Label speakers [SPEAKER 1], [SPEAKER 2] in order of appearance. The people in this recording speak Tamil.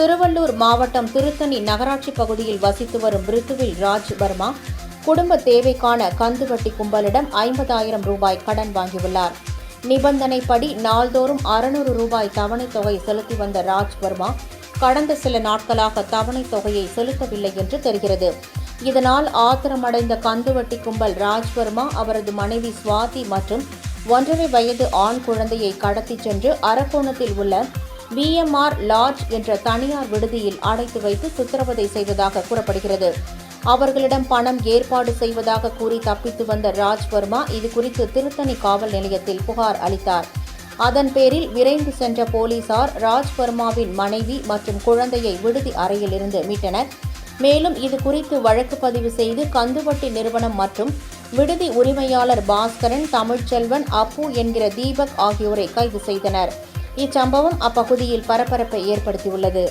[SPEAKER 1] திருவள்ளூர் மாவட்டம் திருத்தணி நகராட்சி பகுதியில் வசித்து வரும் பிருத்துவில் ராஜ் வர்மா குடும்ப தேவைக்கான கந்துவட்டி கும்பலிடம் 50,000 ரூபாய் கடன் வாங்கியுள்ளார். நிபந்தனைப்படி நாள்தோறும் 600 ரூபாய் தவணைத் தொகை செலுத்தி வந்த ராஜ் வர்மா கடந்த சில நாட்களாக தவணைத் தொகையை செலுத்தவில்லை என்று தெரிகிறது. இதனால் ஆத்திரமடைந்த கந்துவட்டி கும்பல் ராஜ் வர்மா அவரது மனைவி சுவாதி மற்றும் 1.5 வயது ஆண் குழந்தையை கடத்திச் சென்று அரக்கோணத்தில் உள்ள VMR லாட்ஜ் என்ற தனியார் விடுதியில் அடைத்து வைத்து சித்திரவதை செய்ததாக கூறப்படுகிறது. அவர்களிடம் பணம் ஏற்பாடு செய்வதாக கூறி தப்பித்து வந்த ராஜ் வர்மா இதுகுறித்து திருத்தணி காவல் நிலையத்தில் புகார் அளித்தார். அதன் பேரில் விரைந்து சென்ற போலீசார் ராஜ் வர்மாவின் மனைவி மற்றும் குழந்தையை விடுதி அறையில் இருந்து மீட்டனர். மேலும் இதுகுறித்து வழக்கு பதிவு செய்து கந்துவட்டி நிறுவனம் மற்றும் விடுதி உரிமையாளர் பாஸ்கரன், தமிழ்ச்செல்வன், அப்பு என்கிற தீபக் ஆகியோரை கைது செய்தனர். இச்சம்பவம் அப்பகுதியில் பரபரப்பை ஏற்படுத்தியுள்ளது.